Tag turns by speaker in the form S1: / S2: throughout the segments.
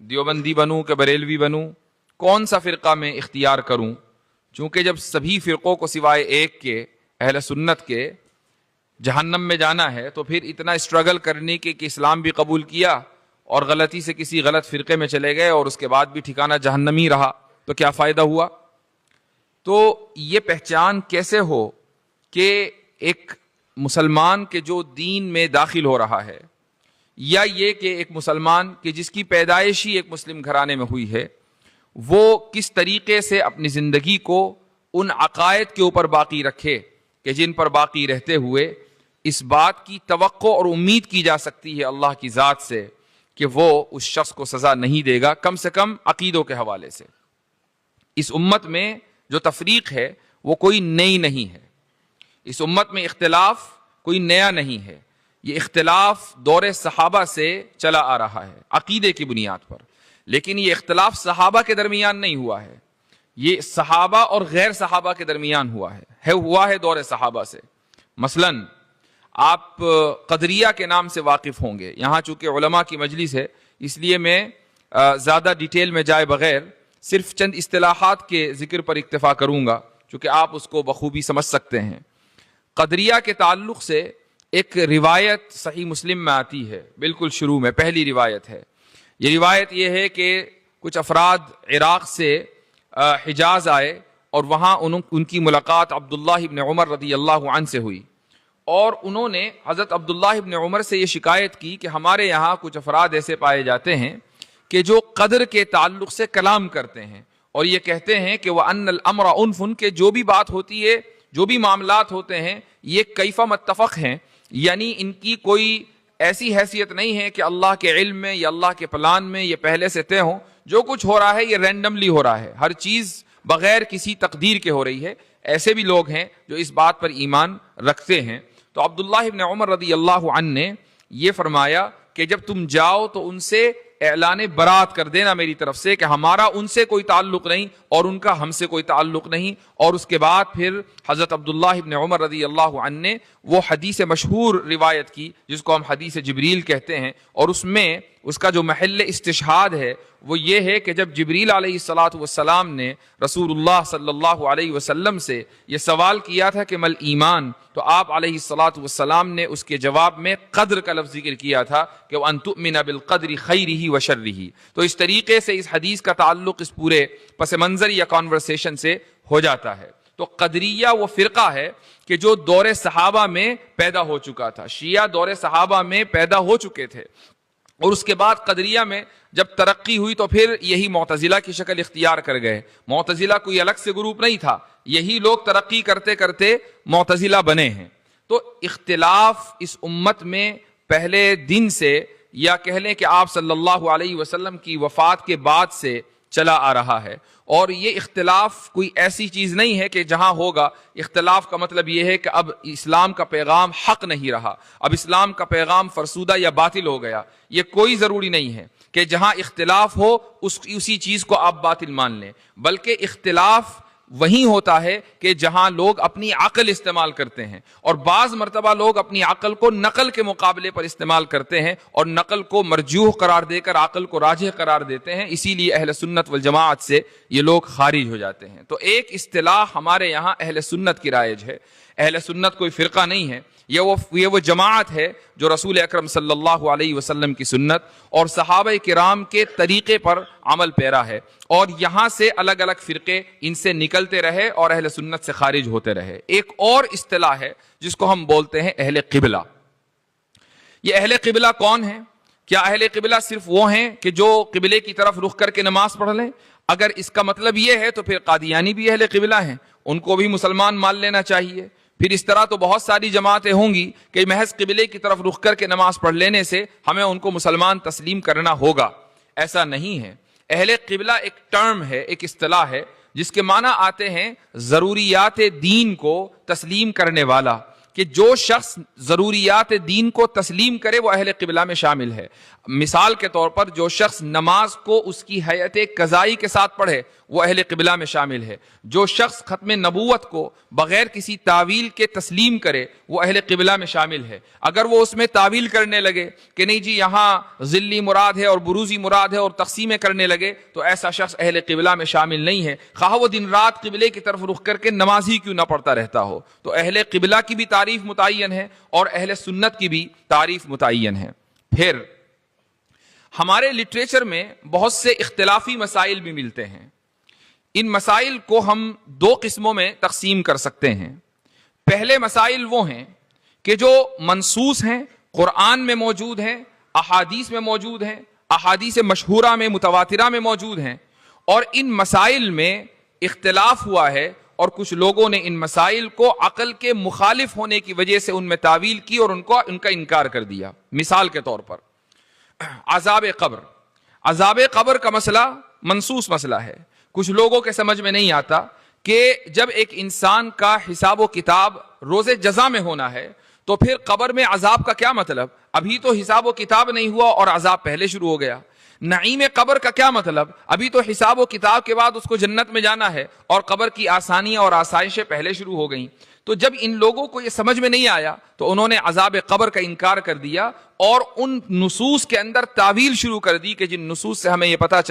S1: دیوبندی بنوں کہ بریلوی بنوں، کون سا فرقہ میں اختیار کروں؟ چونکہ جب سبھی فرقوں کو سوائے ایک کے، اہل سنت کے، جہنم میں جانا ہے تو پھر اتنا اسٹرگل کرنے کے کہ اسلام بھی قبول کیا اور غلطی سے کسی غلط فرقے میں چلے گئے اور اس کے بعد بھی ٹھکانہ جہنم ہی رہا، تو کیا فائدہ ہوا؟ تو یہ پہچان کیسے ہو کہ ایک مسلمان کے جو دین میں داخل ہو رہا ہے، یا یہ کہ ایک مسلمان کہ جس کی پیدائش ہی ایک مسلم گھرانے میں ہوئی ہے، وہ کس طریقے سے اپنی زندگی کو ان عقائد کے اوپر باقی رکھے کہ جن پر باقی رہتے ہوئے اس بات کی توقع اور امید کی جا سکتی ہے اللہ کی ذات سے کہ وہ اس شخص کو سزا نہیں دے گا، کم سے کم عقیدوں کے حوالے سے۔ اس امت میں جو تفریق ہے وہ کوئی نئی نہیں ہے، اس امت میں اختلاف کوئی نیا نہیں ہے، یہ اختلاف دور صحابہ سے چلا آ رہا ہے عقیدے کی بنیاد پر، لیکن یہ اختلاف صحابہ کے درمیان نہیں ہوا ہے، یہ صحابہ اور غیر صحابہ کے درمیان ہوا ہے دور صحابہ سے۔ مثلا آپ قدریہ کے نام سے واقف ہوں گے، یہاں چونکہ علماء کی مجلس ہے اس لیے میں زیادہ ڈیٹیل میں جائے بغیر صرف چند اصطلاحات کے ذکر پر اکتفا کروں گا چونکہ آپ اس کو بخوبی سمجھ سکتے ہیں۔ قدریہ کے تعلق سے ایک روایت صحیح مسلم میں آتی ہے، بالکل شروع میں پہلی روایت ہے۔ یہ روایت یہ ہے کہ کچھ افراد عراق سے حجاز آئے اور وہاں ان کی ملاقات عبداللہ ابن عمر رضی اللہ عنہ سے ہوئی، اور انہوں نے حضرت عبداللہ ابن عمر سے یہ شکایت کی کہ ہمارے یہاں کچھ افراد ایسے پائے جاتے ہیں کہ جو قدر کے تعلق سے کلام کرتے ہیں اور یہ کہتے ہیں کہ وَأَنَّ الْأَمْرَ أُنْفٌ، کہ جو بھی بات ہوتی ہے، جو بھی معاملات ہوتے ہیں یہ کیفہ متفق ہیں، یعنی ان کی کوئی ایسی حیثیت نہیں ہے کہ اللہ کے علم میں یا اللہ کے پلان میں یہ پہلے سے طے ہوں، جو کچھ ہو رہا ہے یہ رینڈملی ہو رہا ہے، ہر چیز بغیر کسی تقدیر کے ہو رہی ہے۔ ایسے بھی لوگ ہیں جو اس بات پر ایمان رکھتے ہیں۔ تو عبداللہ ابن عمر رضی اللہ عنہ نے یہ فرمایا کہ جب تم جاؤ تو ان سے اعلان برات کر دینا میری طرف سے کہ ہمارا ان سے کوئی تعلق نہیں اور ان کا ہم سے کوئی تعلق نہیں۔ اور اس کے بعد پھر حضرت عبداللہ ابن عمر رضی اللہ عنہ نے وہ حدیث مشہور روایت کی جس کو ہم حدیث جبریل کہتے ہیں، اور اس میں اس کا جو محل استشہاد ہے وہ یہ ہے کہ جب جبریل علیہ الصلاۃ والسلام نے رسول اللہ صلی اللہ علیہ وسلم سے یہ سوال کیا تھا کہ مل ایمان، تو آپ علیہ الصلاۃ والسلام نے اس کے جواب میں قدر کا لفظ ذکر کیا تھا کہ وَأَن تُؤْمِنَ بِالْقَدْرِ خَيْرِهِ وَشَرِّهِ۔ تو اس طریقے سے اس حدیث کا تعلق اس پورے پس منظر یا کانورسیشن سے ہو جاتا ہے۔ تو قدریہ وہ فرقہ ہے کہ جو دور صحابہ میں پیدا ہو چکا تھا، شیعہ دور صحابہ میں پیدا ہو چکے تھے، اور اس کے بعد قدریہ میں جب ترقی ہوئی تو پھر یہی معتزلہ کی شکل اختیار کر گئے۔ معتزلہ کوئی الگ سے گروپ نہیں تھا، یہی لوگ ترقی کرتے کرتے معتزلہ بنے ہیں۔ تو اختلاف اس امت میں پہلے دن سے، یا کہہ لیں کہ آپ صلی اللہ علیہ وسلم کی وفات کے بعد سے چلا آ رہا ہے، اور یہ اختلاف کوئی ایسی چیز نہیں ہے کہ جہاں ہوگا اختلاف کا مطلب یہ ہے کہ اب اسلام کا پیغام حق نہیں رہا، اب اسلام کا پیغام فرسودہ یا باطل ہو گیا۔ یہ کوئی ضروری نہیں ہے کہ جہاں اختلاف ہو اسی چیز کو آپ باطل مان لیں، بلکہ اختلاف وہیں ہوتا ہے کہ جہاں لوگ اپنی عقل استعمال کرتے ہیں، اور بعض مرتبہ لوگ اپنی عقل کو نقل کے مقابلے پر استعمال کرتے ہیں اور نقل کو مرجوح قرار دے کر عقل کو راجح قرار دیتے ہیں، اسی لیے اہل سنت والجماعت سے یہ لوگ خارج ہو جاتے ہیں۔ تو ایک اصطلاح ہمارے یہاں اہل سنت کی رائج ہے، اہل سنت کوئی فرقہ نہیں ہے، یہ وہ جماعت ہے جو رسول اکرم صلی اللہ علیہ وسلم کی سنت اور صحابہ کرام کے طریقے پر عمل پیرا ہے، اور یہاں سے الگ الگ فرقے ان سے نکلتے رہے اور اہل سنت سے خارج ہوتے رہے۔ ایک اور اصطلاح ہے جس کو ہم بولتے ہیں اہل قبلہ۔ یہ اہل قبلہ کون ہیں؟ کیا اہل قبلہ صرف وہ ہیں کہ جو قبلے کی طرف رخ کر کے نماز پڑھ لیں؟ اگر اس کا مطلب یہ ہے تو پھر قادیانی بھی اہل قبلہ ہیں، ان کو بھی مسلمان مان لینا چاہیے۔ پھر اس طرح تو بہت ساری جماعتیں ہوں گی کہ محض قبلے کی طرف رخ کر کے نماز پڑھ لینے سے ہمیں ان کو مسلمان تسلیم کرنا ہوگا۔ ایسا نہیں ہے۔ اہل قبلہ ایک ٹرم ہے، ایک اصطلاح ہے جس کے معنی آتے ہیں ضروریات دین کو تسلیم کرنے والا، کہ جو شخص ضروریات دین کو تسلیم کرے وہ اہل قبلہ میں شامل ہے. مثال کے طور پر جو شخص نماز کو اس کی حیت قضائی کے ساتھ پڑھے وہ اہل قبلہ میں شامل ہے. جو شخص ختم نبوت کو بغیر کسی تعویل کے تسلیم کرے وہ اہل قبلہ میں شامل ہے. اگر وہ اس میں تعویل کرنے لگے کہ نہیں جی یہاں ذلی مراد ہے اور بروزی مراد ہے اور تقسیمیں کرنے لگے تو ایسا شخص اہل قبلہ میں شامل نہیں ہے, خواہ وہ دن رات قبلے کی طرف رخ کر کے نماز ہی کیوں نہ پڑھتا رہتا ہو. تو اہل قبلہ کی بھی تعریف متعین ہے اور اہل سنت کی بھی تعریف متعین ہے. پھر ہمارے لٹریچر میں بہت سے اختلافی مسائل بھی ملتے ہیں. ان مسائل کو ہم دو قسموں میں تقسیم کر سکتے ہیں. پہلے مسائل وہ ہیں کہ جو منصوص ہیں, قرآن میں موجود ہیں, احادیث میں موجود ہیں, احادیث مشہورہ میں متواترہ میں موجود ہیں, اور ان مسائل میں اختلاف ہوا ہے اور کچھ لوگوں نے ان مسائل کو عقل کے مخالف ہونے کی وجہ سے ان میں تعویل کی اور ان کا انکار کر دیا. مثال کے طور پر عذاب قبر کا مسئلہ منصوص مسئلہ ہے. کچھ لوگوں کے سمجھ میں نہیں آتا کہ جب ایک انسان کا حساب و کتاب روز جزا میں ہونا ہے تو پھر قبر میں عذاب کا کیا مطلب؟ ابھی تو حساب و کتاب نہیں ہوا اور عذاب پہلے شروع ہو گیا. نعیم قبر کا کیا مطلب؟ ابھی تو حساب و کتاب کے بعد اس کو جنت میں جانا ہے اور قبر کی آسانیاں اور آسائشیں پہلے شروع ہو گئیں. تو جب ان لوگوں کو یہ سمجھ میں نہیں آیا تو انہوں نے عذاب قبر کا انکار کر دیا اور ان نصوص کے اندر تعویل شروع کر دی کہ جن نصوص سے ہمیں یہ پتہ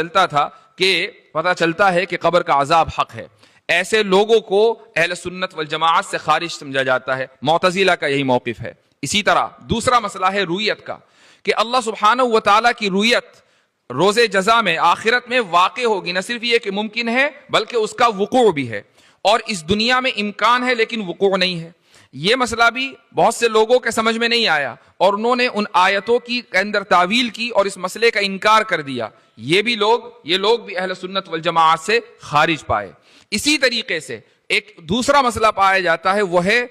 S1: چلتا ہے کہ قبر کا عذاب حق ہے. ایسے لوگوں کو اہل سنت والجماعت سے خارج سمجھا جاتا ہے. معتزلہ کا یہی موقف ہے. اسی طرح دوسرا مسئلہ ہے رویت کا, کہ اللہ سبحانہ و تعالیٰ کی رویت روز جزا میں آخرت میں واقع ہوگی. نہ صرف یہ کہ ممکن ہے بلکہ اس کا وقوع بھی ہے, اور اس دنیا میں امکان ہے لیکن وقوع نہیں ہے. یہ مسئلہ بھی بہت سے لوگوں کے سمجھ میں نہیں آیا اور انہوں نے ان آیتوں کی اندر تعویل کی اور اس مسئلے کا انکار کر دیا. یہ لوگ بھی اہل سنت والجماعت سے خارج پائے. اسی طریقے سے ایک دوسرا مسئلہ پایا جاتا ہے, وہ ہے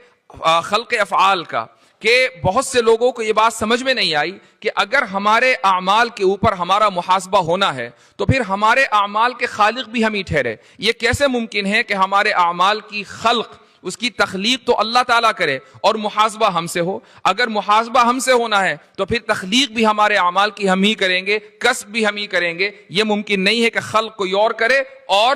S1: خلق افعال کا, کہ بہت سے لوگوں کو یہ بات سمجھ میں نہیں آئی کہ اگر ہمارے اعمال کے اوپر ہمارا محاسبہ ہونا ہے تو پھر ہمارے اعمال کے خالق بھی ہم ہی ٹھہرے. یہ کیسے ممکن ہے کہ ہمارے اعمال کی خلق, اس کی تخلیق تو اللہ تعالیٰ کرے اور محاسبہ ہم سے ہو؟ اگر محاسبہ ہم سے ہونا ہے تو پھر تخلیق بھی ہمارے اعمال کی ہم ہی کریں گے, کسب بھی ہم ہی کریں گے. یہ ممکن نہیں ہے کہ خلق کوئی اور کرے اور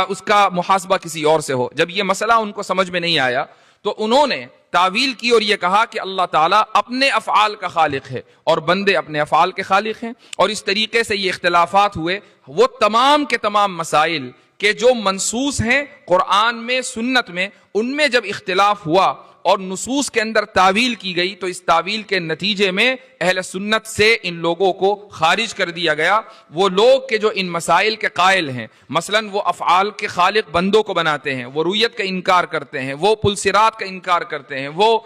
S1: اس کا محاسبہ کسی اور سے ہو. جب یہ مسئلہ ان کو سمجھ میں نہیں آیا تو انہوں نے تعویل کی اور یہ کہا کہ اللہ تعالیٰ اپنے افعال کا خالق ہے اور بندے اپنے افعال کے خالق ہیں. اور اس طریقے سے یہ اختلافات ہوئے. وہ تمام کے تمام مسائل کہ جو منصوص ہیں قرآن میں سنت میں, ان میں جب اختلاف ہوا اور نصوص کے اندر تعویل کی گئی تو اس تعویل کے نتیجے میں اہل سنت سے ان لوگوں کو خارج کر دیا گیا. وہ لوگ کہ جو ان مسائل کے قائل ہیں, مثلاً وہ افعال کے خالق بندوں کو بناتے ہیں, وہ رویت کا انکار کرتے ہیں, وہ پل صراط کا انکار کرتے ہیں, وہ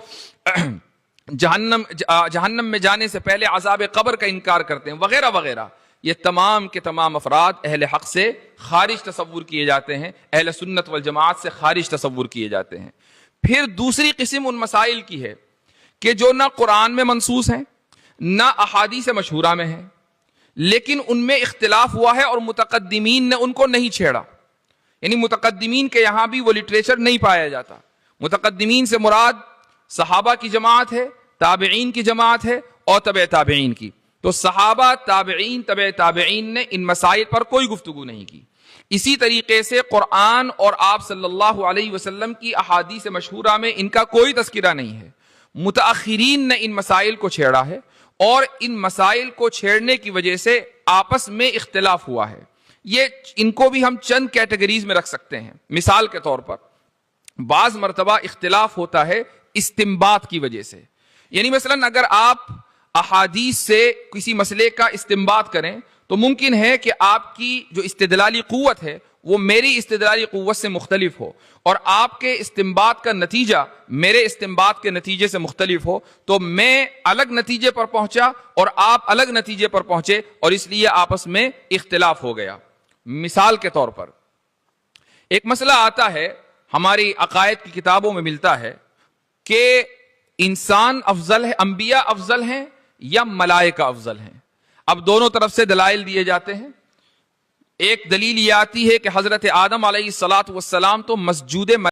S1: جہنم میں جانے سے پہلے عذاب قبر کا انکار کرتے ہیں, وغیرہ وغیرہ. یہ تمام کے تمام افراد اہل حق سے خارج تصور کیے جاتے ہیں, اہل سنت والجماعت سے خارج تصور کیے جاتے ہیں. پھر دوسری قسم ان مسائل کی ہے کہ جو نہ قرآن میں منصوص ہیں نہ احادیث مشہورہ میں ہیں, لیکن ان میں اختلاف ہوا ہے اور متقدمین نے ان کو نہیں چھیڑا. یعنی متقدمین کے یہاں بھی وہ لٹریچر نہیں پایا جاتا. متقدمین سے مراد صحابہ کی جماعت ہے, تابعین کی جماعت ہے اور تبع تابعین کی. تو صحابہ, تابعین, تبع تابعین نے ان مسائل پر کوئی گفتگو نہیں کی. اسی طریقے سے قرآن اور آپ صلی اللہ علیہ وسلم کی احادیث مشہورہ میں ان کا کوئی تذکرہ نہیں ہے. متاخرین نے ان مسائل کو چھیڑا ہے اور ان مسائل کو چھیڑنے کی وجہ سے آپس میں اختلاف ہوا ہے. یہ ان کو بھی ہم چند کیٹیگریز میں رکھ سکتے ہیں. مثال کے طور پر بعض مرتبہ اختلاف ہوتا ہے استنباط کی وجہ سے. یعنی مثلاً اگر آپ احادیث سے کسی مسئلے کا استنباط کریں تو ممکن ہے کہ آپ کی جو استدلالی قوت ہے وہ میری استدلالی قوت سے مختلف ہو اور آپ کے استنباط کا نتیجہ میرے استنباط کے نتیجے سے مختلف ہو, تو میں الگ نتیجے پر پہنچا اور آپ الگ نتیجے پر پہنچے اور اس لیے آپس میں اختلاف ہو گیا. مثال کے طور پر ایک مسئلہ آتا ہے, ہماری عقائد کی کتابوں میں ملتا ہے کہ انسان افضل ہے, انبیاء افضل ہیں یا ملائکہ افضل ہیں. اب دونوں طرف سے دلائل دیے جاتے ہیں. ایک دلیل یہ آتی ہے کہ حضرت آدم علیہ الصلاۃ والسلام تو مسجود